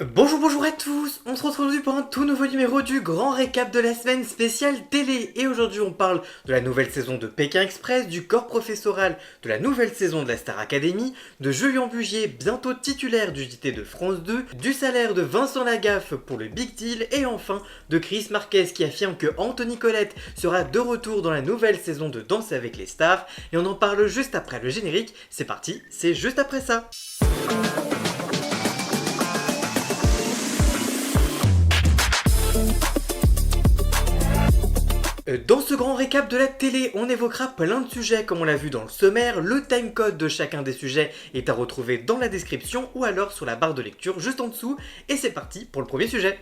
Bonjour à tous, on se retrouve aujourd'hui pour un tout nouveau numéro du grand récap de la semaine spéciale télé. Et aujourd'hui on parle de la nouvelle saison de Pékin Express, du corps professoral, de la nouvelle saison de la Star Academy, de Julien Bugier, bientôt titulaire du JT de France 2, du salaire de Vincent Lagaffe pour le Big Deal, et enfin de Chris Marquez qui affirme que Anthony Colette sera de retour dans la nouvelle saison de Danse avec les stars. Et on en parle juste après le générique, c'est parti, c'est juste après ça. Dans ce grand récap de la télé, on évoquera plein de sujets comme on l'a vu dans le sommaire. Le timecode de chacun des sujets est à retrouver dans la description ou alors sur la barre de lecture juste en dessous. Et c'est parti pour le premier sujet.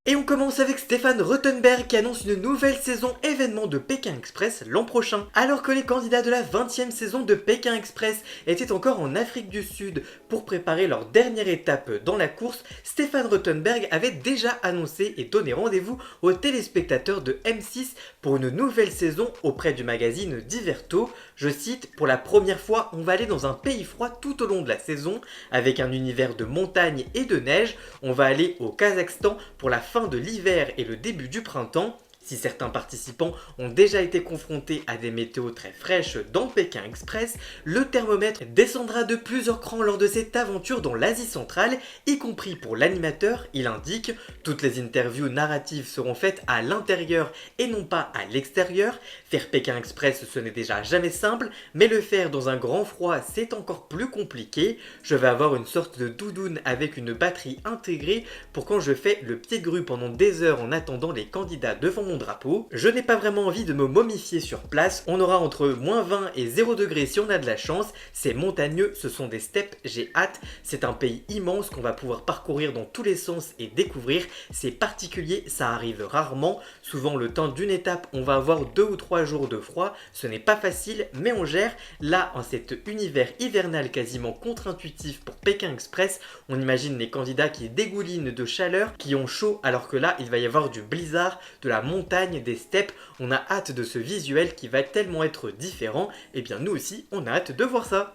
Et on commence avec Stéphane Rothenberg qui annonce une nouvelle saison événement de Pékin Express l'an prochain. Alors que les candidats de la 20e saison de Pékin Express étaient encore en Afrique du Sud pour préparer leur dernière étape dans la course, Stéphane Rothenberg avait déjà annoncé et donné rendez-vous aux téléspectateurs de M6 pour une nouvelle saison auprès du magazine Diverto. Je cite, pour la première fois, on va aller dans un pays froid tout au long de la saison avec un univers de montagne et de neige. On va aller au Kazakhstan pour la fin de l'hiver et le début du printemps. Si certains participants ont déjà été confrontés à des météos très fraîches dans Pékin Express, le thermomètre descendra de plusieurs crans lors de cette aventure dans l'Asie centrale, y compris pour l'animateur. Il indique « Toutes les interviews narratives seront faites à l'intérieur et non pas à l'extérieur. Faire Pékin Express, ce n'est déjà jamais simple, mais le faire dans un grand froid, c'est encore plus compliqué. Je vais avoir une sorte de doudoune avec une batterie intégrée pour quand je fais le pied de grue pendant des heures en attendant les candidats devant mon drapeau. Je n'ai pas vraiment envie de me momifier sur place. On aura entre -20 et 0 degrés si on a de la chance. C'est montagneux, ce sont des steppes, j'ai hâte. C'est un pays immense qu'on va pouvoir parcourir dans tous les sens et découvrir. C'est particulier, ça arrive rarement. Souvent le temps d'une étape, on va avoir 2 ou 3 jours de froid. Ce n'est pas facile, mais on gère. Là, en cet univers hivernal quasiment contre-intuitif pour Pékin Express, on imagine les candidats qui dégoulinent de chaleur, qui ont chaud, alors que là, il va y avoir du blizzard, de la montagne, des steppes. On a hâte de ce visuel qui va tellement être différent. Et bien nous aussi, on a hâte de voir ça.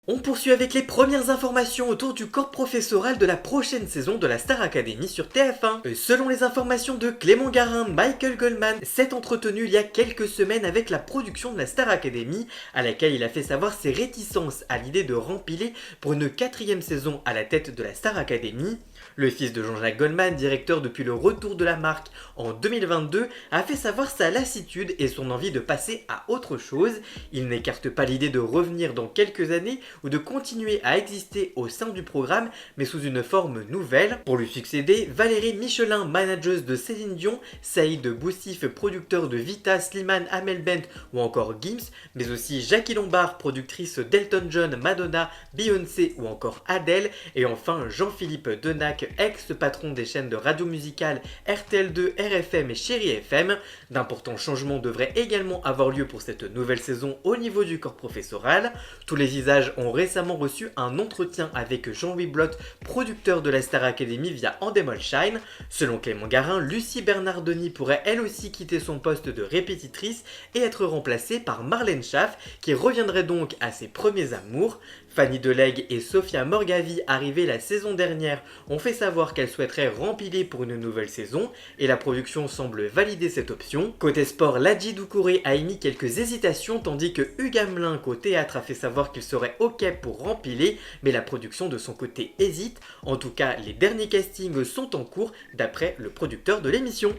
On poursuit avec les premières informations autour du corps professoral de la prochaine saison de la Star Academy sur TF1. Selon les informations de Clément Garin, Michael Goldman s'est entretenu il y a quelques semaines avec la production de la Star Academy, à laquelle il a fait savoir ses réticences à l'idée de rempiler pour une 4e saison à la tête de la Star Academy. Le fils de Jean-Jacques Goldman, directeur depuis le retour de la marque en 2022, a fait savoir sa lassitude et son envie de passer à autre chose. Il n'écarte pas l'idée de revenir dans quelques années ou de continuer à exister au sein du programme, mais sous une forme nouvelle. Pour lui succéder, Valérie Michelin, manageuse de Céline Dion, Saïd Boussif, producteur de Vita, Slimane, Amel Bent ou encore Gims, mais aussi Jackie Lombard, productrice d'Elton John, Madonna, Beyoncé ou encore Adele, et enfin Jean-Philippe Denac, ex-patron des chaînes de radio musicale RTL2, RFM et Chéri FM. D'importants changements devraient également avoir lieu pour cette nouvelle saison au niveau du corps professoral. Tous les visages ont récemment reçu un entretien avec Jean-Louis Bloch, producteur de la Star Academy via Endemol Shine. Selon Clément Garin, Lucie Bernardoni pourrait elle aussi quitter son poste de répétitrice et être remplacée par Marlène Schaff, qui reviendrait donc à ses premiers amours. Fanny Delegue et Sophia Morgavi, arrivées la saison dernière, ont fait savoir qu'elles souhaiteraient rempiler pour une nouvelle saison et la production semble valider cette option. Côté sport, Ladji Doucouré a émis quelques hésitations tandis que Hugues Hamelin au théâtre a fait savoir qu'il serait ok pour rempiler, mais la production de son côté hésite. En tout cas, les derniers castings sont en cours d'après le producteur de l'émission.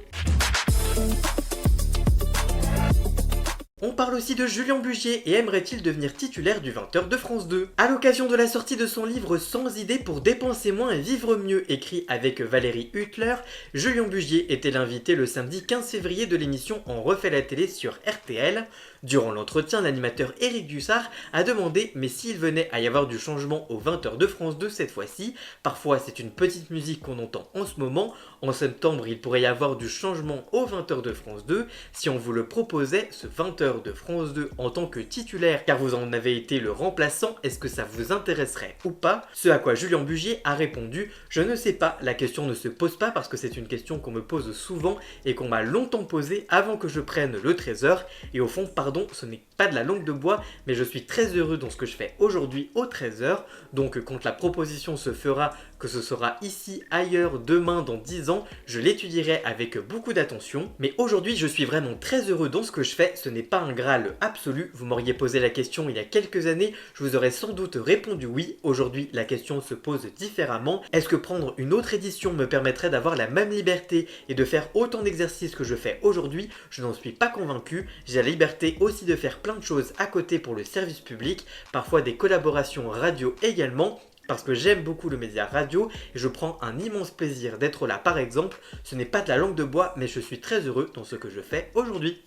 On parle aussi de Julien Bugier et aimerait-il devenir titulaire du 20h de France 2. À l'occasion de la sortie de son livre Sans idées pour dépenser moins et vivre mieux, écrit avec Valérie Huttler, Julien Bugier était l'invité le samedi 15 février de l'émission On refait la télé sur RTL. Durant l'entretien, l'animateur Éric Dussard a demandé mais s'il venait à y avoir du changement au 20h de France 2 cette fois-ci, parfois c'est une petite musique qu'on entend en ce moment, en septembre il pourrait y avoir du changement au 20h de France 2, si on vous le proposait ce 20h de France 2 en tant que titulaire car vous en avez été le remplaçant, est-ce que ça vous intéresserait ou pas? Ce à quoi Julien Bugier a répondu « Je ne sais pas, la question ne se pose pas parce que c'est une question qu'on me pose souvent et qu'on m'a longtemps posée avant que je prenne le Trésor et au fond pardon ce n'est pas pas de la langue de bois, mais je suis très heureux dans ce que je fais aujourd'hui aux 13h. Donc quand la proposition se fera, que ce sera ici, ailleurs, demain, dans 10 ans, je l'étudierai avec beaucoup d'attention. Mais aujourd'hui, je suis vraiment très heureux dans ce que je fais. Ce n'est pas un Graal absolu. Vous m'auriez posé la question il y a quelques années, je vous aurais sans doute répondu oui. Aujourd'hui, la question se pose différemment. Est-ce que prendre une autre édition me permettrait d'avoir la même liberté et de faire autant d'exercices que je fais aujourd'hui? Je n'en suis pas convaincu. J'ai la liberté aussi de faire plein de choses à côté pour le service public, parfois des collaborations radio également, parce que j'aime beaucoup le média radio et je prends un immense plaisir d'être là par exemple. Ce n'est pas de la langue de bois, mais je suis très heureux dans ce que je fais aujourd'hui.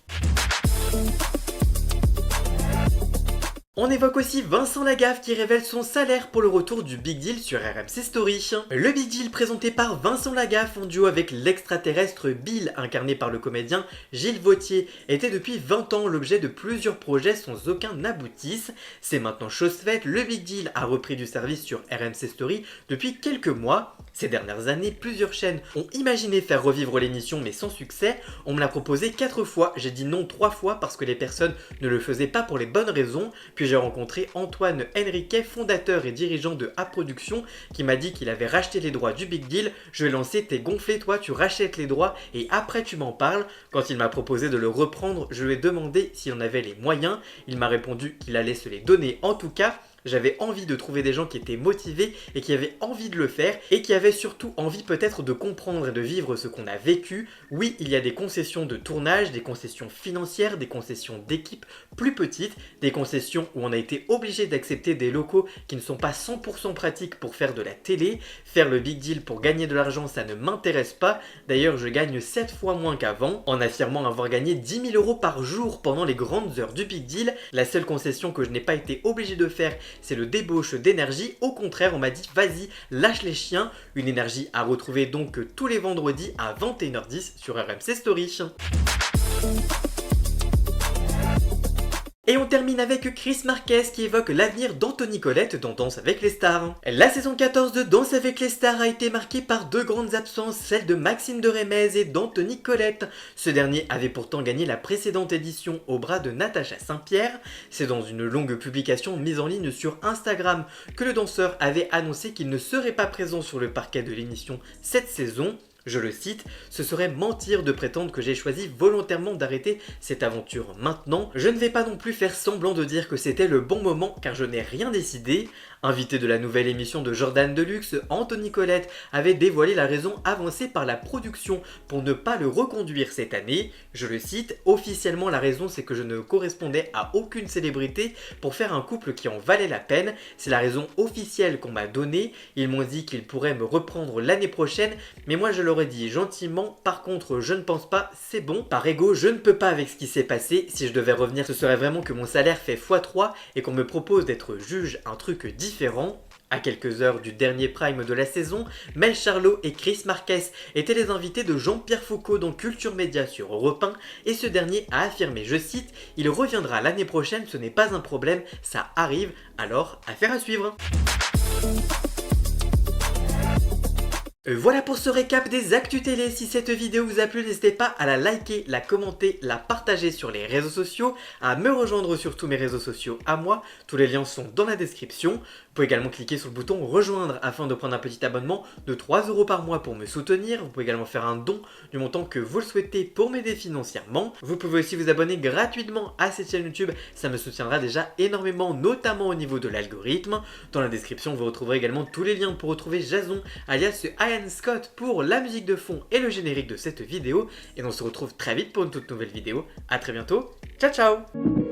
On évoque aussi Vincent Lagaffe qui révèle son salaire pour le retour du Big Deal sur RMC Story. Le Big Deal présenté par Vincent Lagaffe en duo avec l'extraterrestre Bill, incarné par le comédien Gilles Vautier, était depuis 20 ans l'objet de plusieurs projets sans aucun aboutisse. C'est maintenant chose faite, le Big Deal a repris du service sur RMC Story depuis quelques mois. Ces dernières années, plusieurs chaînes ont imaginé faire revivre l'émission mais sans succès. On me l'a proposé 4 fois, j'ai dit non 3 fois parce que les personnes ne le faisaient pas pour les bonnes raisons. Puis j'ai rencontré Antoine Henriquet, fondateur et dirigeant de A Production, qui m'a dit qu'il avait racheté les droits du Big Deal. Je lui ai lancé: t'es gonflé toi, tu rachètes les droits et après tu m'en parles. Quand il m'a proposé de le reprendre, je lui ai demandé s'il en avait les moyens. Il m'a répondu qu'il allait se les donner en tout cas. J'avais envie de trouver des gens qui étaient motivés et qui avaient envie de le faire et qui avaient surtout envie peut-être de comprendre et de vivre ce qu'on a vécu. Oui, il y a des concessions de tournage, des concessions financières, des concessions d'équipe plus petites, des concessions où on a été obligé d'accepter des locaux qui ne sont pas 100% pratiques pour faire de la télé. Faire le Big Deal pour gagner de l'argent, ça ne m'intéresse pas. D'ailleurs, je gagne 7 fois moins qu'avant en affirmant avoir gagné 10 000 € par jour pendant les grandes heures du Big Deal. La seule concession que je n'ai pas été obligé de faire, c'est le débauche d'énergie. Au contraire, on m'a dit vas-y, lâche les chiens. Une énergie à retrouver donc tous les vendredis à 21h10 sur RMC Story. Et on termine avec Chris Marquez qui évoque l'avenir d'Anthony Colette dans Danse avec les stars. La saison 14 de Danse avec les stars a été marquée par 2 grandes absences, celle de Maxime de Rémez et d'Anthony Colette. Ce dernier avait pourtant gagné la précédente édition au bras de Natacha Saint-Pierre. C'est dans une longue publication mise en ligne sur Instagram que le danseur avait annoncé qu'il ne serait pas présent sur le parquet de l'émission cette saison. Je le cite, « Ce serait mentir de prétendre que j'ai choisi volontairement d'arrêter cette aventure maintenant. Je ne vais pas non plus faire semblant de dire que c'était le bon moment car je n'ai rien décidé. » Invité de la nouvelle émission de Jordan Deluxe, Anthony Colette avait dévoilé la raison avancée par la production pour ne pas le reconduire cette année. Je le cite, « Officiellement la raison c'est que je ne correspondais à aucune célébrité pour faire un couple qui en valait la peine. C'est la raison officielle qu'on m'a donnée. Ils m'ont dit qu'ils pourraient me reprendre l'année prochaine, mais moi je leur ai dit gentiment, par contre je ne pense pas, c'est bon. Par ego, je ne peux pas avec ce qui s'est passé. Si je devais revenir, ce serait vraiment que mon salaire fait x3 et qu'on me propose d'être juge, un truc différent. À quelques heures du dernier prime de la saison, Mel Charlot et Chris Marquez étaient les invités de Jean-Pierre Foucault dans Culture Média sur Europe 1 et ce dernier a affirmé, je cite, « Il reviendra l'année prochaine, ce n'est pas un problème, ça arrive, alors affaire à suivre ». Voilà pour ce récap des actus télé. Si cette vidéo vous a plu, n'hésitez pas à la liker, la commenter, la partager sur les réseaux sociaux, à me rejoindre sur tous mes réseaux sociaux à moi. Tous les liens sont dans la description. Vous pouvez également cliquer sur le bouton rejoindre afin de prendre un petit abonnement de 3 € par mois pour me soutenir. Vous pouvez également faire un don du montant que vous le souhaitez pour m'aider financièrement. Vous pouvez aussi vous abonner gratuitement à cette chaîne YouTube, ça me soutiendra déjà énormément, notamment au niveau de l'algorithme. Dans la description, vous retrouverez également tous les liens pour retrouver Jason, alias Ian Scott pour la musique de fond et le générique de cette vidéo. Et on se retrouve très vite pour une toute nouvelle vidéo. A très bientôt, ciao ciao.